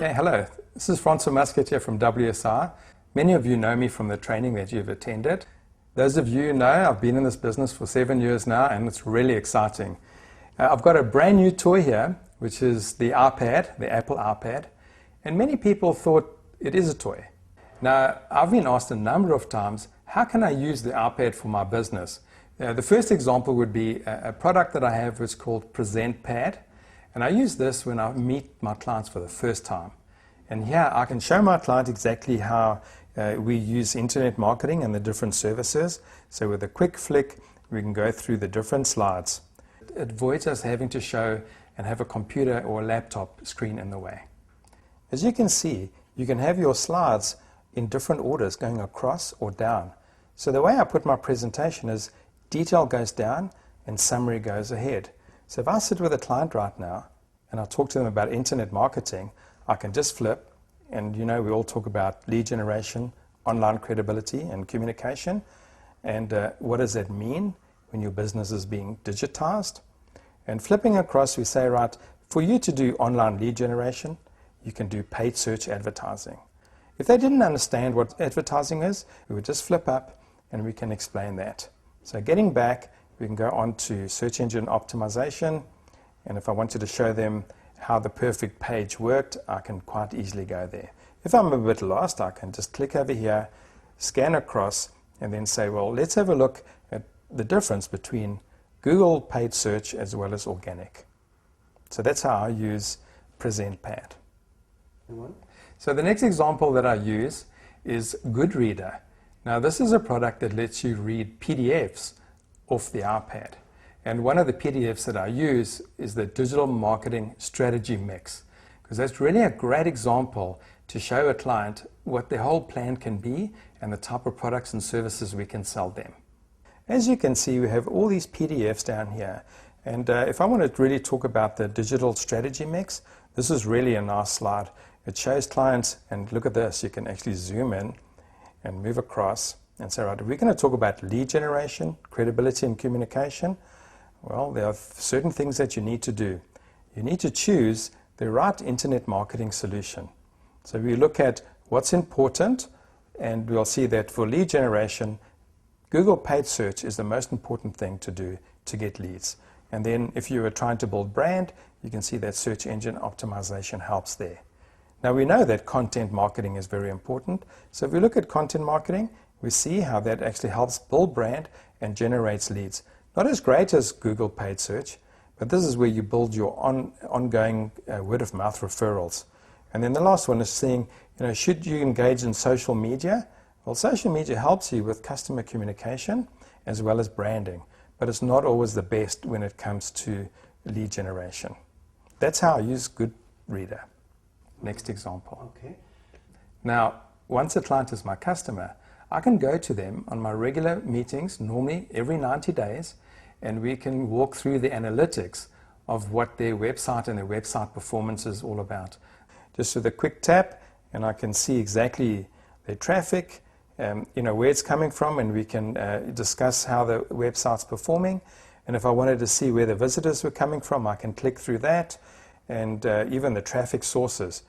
Okay, hello. This is Francois Muscat here from WSR. Many of you know me from the training that you've attended. Those of you know I've been in this business for 7 years now, and it's really exciting. I've got a brand new toy here, which is the iPad, the Apple iPad, and many people thought it is a toy. Now, I've been asked a number of times, how can I use the iPad for my business? The first example would be a product that I have, which is called Present Pad, and I use this when I meet my clients for the first time. And here I can show my client exactly how we use internet marketing and the different services. So with a quick flick, we can go through the different slides. It avoids us having to show and have a computer or a laptop screen in the way. As you can see, you can have your slides in different orders going across or down. So the way I put my presentation is detail goes down and summary goes ahead. So if I sit with a client right now and I talk to them about internet marketing, I can just flip, and you know we all talk about lead generation, online credibility and communication, and what does that mean when your business is being digitized? And flipping across, we say, right, for you to do online lead generation, you can do paid search advertising. If they didn't understand what advertising is, we would just flip up and we can explain that. So getting back, we can go on to search engine optimization, and if I wanted to show them how the perfect page worked, I can quite easily go there. If I'm a bit lost, I can just click over here, scan across, and then say, well, let's have a look at the difference between Google paid search as well as organic. So that's how I use Present Pad. So the next example that I use is Goodreader. Now this is a product that lets you read PDFs off the iPad. And one of the PDFs that I use is the Digital Marketing Strategy Mix, because that's really a great example to show a client what their whole plan can be and the type of products and services we can sell them. As you can see, we have all these PDFs down here. And if I want to really talk about the Digital Strategy Mix, this is really a nice slide. It shows clients, and look at this, you can actually zoom in and move across and say, right, we're going to talk about lead generation, credibility and communication. Well, there are certain things that you need to do. You need to choose the right internet marketing solution. So we look at what's important, and we'll see that for lead generation, Google paid search is the most important thing to do to get leads. And then if you are trying to build brand, you can see that search engine optimization helps there. Now we know that content marketing is very important. So if we look at content marketing, we see how that actually helps build brand and generates leads. Not as great as Google paid search, but this is where you build your ongoing word-of-mouth referrals. And then the last one is saying, you know, should you engage in social media? Well, social media helps you with customer communication as well as branding, but it's not always the best when it comes to lead generation. That's how I use Goodreader. Next example. Okay. Now, once a client is my customer, I can go to them on my regular meetings, normally every 90 days, and we can walk through the analytics of what their website and their website performance is all about. Just with a quick tap, and I can see exactly their traffic, you know, where it's coming from, and we can discuss how the website's performing. And if I wanted to see where the visitors were coming from, I can click through that, and even the traffic sources.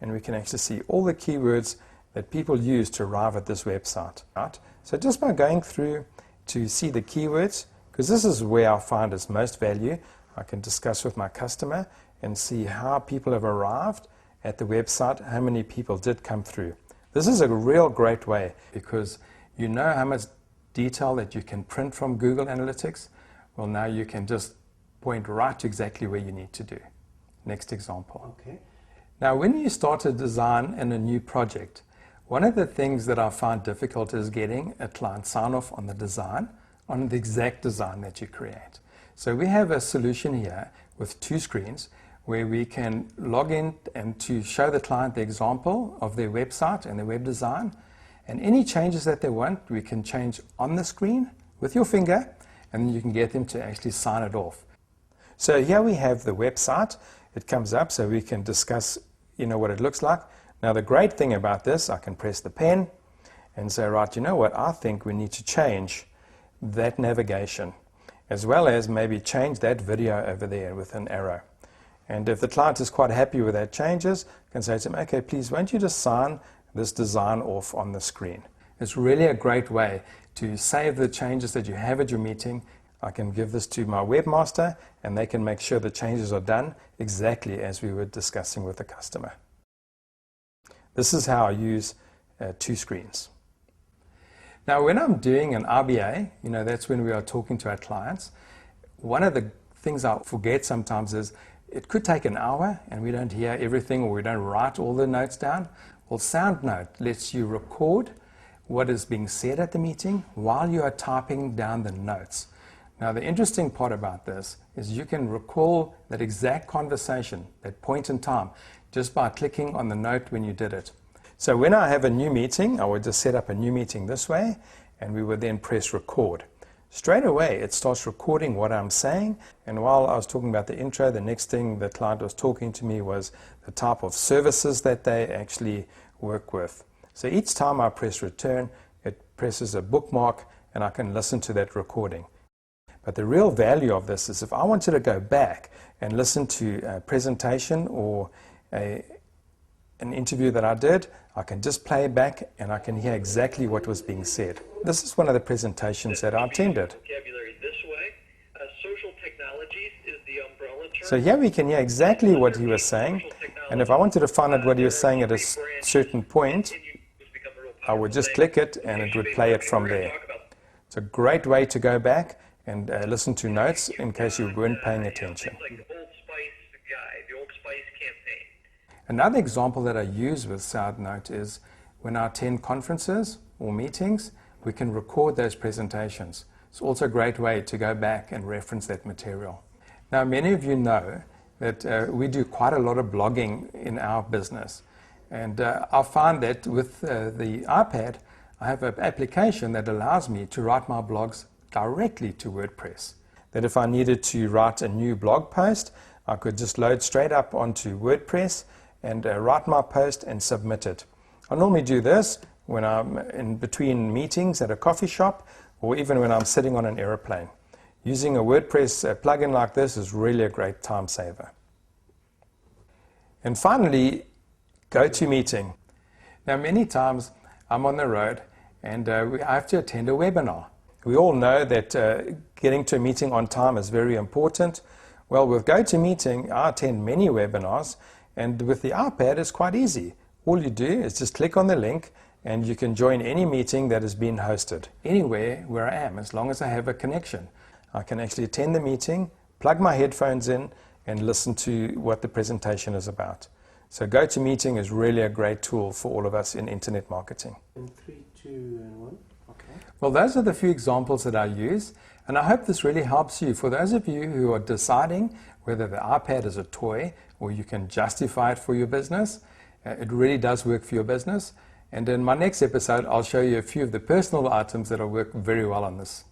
And we can actually see all the keywords that people use to arrive at this website. Right? So just by going through to see the keywords, because this is where I find its most value, I can discuss with my customer and see how people have arrived at the website, how many people did come through. This is a real great way, because you know how much detail that you can print from Google Analytics. Well, now you can just point right to exactly where you need to do. Next example. Okay. Now, when you start a design in a new project, one of the things that I find difficult is getting a client sign-off on the design, on the exact design that you create. So we have a solution here with 2 screens where we can log in and to show the client the example of their website and their web design. And any changes that they want, we can change on the screen with your finger, and then you can get them to actually sign it off. So here we have the website. It comes up so we can discuss, you know, what it looks like. Now the great thing about this, I can press the pen and say, right, you know what, I think we need to change that navigation, as well as maybe change that video over there with an arrow. And if the client is quite happy with that changes, I can say to him, okay, please, won't you just sign this design off on the screen? It's really a great way to save the changes that you have at your meeting. I can give this to my webmaster and they can make sure the changes are done exactly as we were discussing with the customer. This is how I use two screens. Now, when I'm doing an RBA, that's when we are talking to our clients, one of the things I forget sometimes is it could take an hour and we don't hear everything or we don't write all the notes down. Well, SoundNote lets you record what is being said at the meeting while you are typing down the notes. Now, the interesting part about this is you can recall that exact conversation, that point in time, just by clicking on the note when you did it. So when I have a new meeting, I would just set up a new meeting this way, and we would then press record. Straight away, it starts recording what I'm saying, and while I was talking about the intro, the next thing the client was talking to me was the type of services that they actually work with. So each time I press return, it presses a bookmark, and I can listen to that recording. But the real value of this is if I wanted to go back and listen to a presentation or an interview that I did, I can just play it back and I can hear exactly what was being said. This is one of the presentations that I attended. So here we can hear exactly what he was saying, and if I wanted to find out what he was saying at a certain point, I would just click it and it would play it from there. It's a great way to go back and listen to notes in case you weren't paying attention. Another example that I use with SoundNote is when I attend conferences or meetings, we can record those presentations. It's also a great way to go back and reference that material. Now, many of you know that we do quite a lot of blogging in our business. And I find that with the iPad, I have an application that allows me to write my blogs directly to WordPress. That if I needed to write a new blog post, I could just load straight up onto WordPress and write my post and submit it. I normally do this when I'm in between meetings at a coffee shop or even when I'm sitting on an aeroplane. Using a WordPress plugin like this is really a great time saver. And finally, GoToMeeting. Now, many times I'm on the road and I have to attend a webinar. We all know that getting to a meeting on time is very important. Well, with GoToMeeting, I attend many webinars, and with the iPad, it's quite easy. All you do is just click on the link, and you can join any meeting that is being hosted, anywhere where I am, as long as I have a connection. I can actually attend the meeting, plug my headphones in, and listen to what the presentation is about. So GoToMeeting is really a great tool for all of us in internet marketing. 3, 2, and 1. Okay. Well, those are the few examples that I use, and I hope this really helps you. For those of you who are deciding whether the iPad is a toy or you can justify it for your business, it really does work for your business. And in my next episode, I'll show you a few of the personal items that will work very well on this.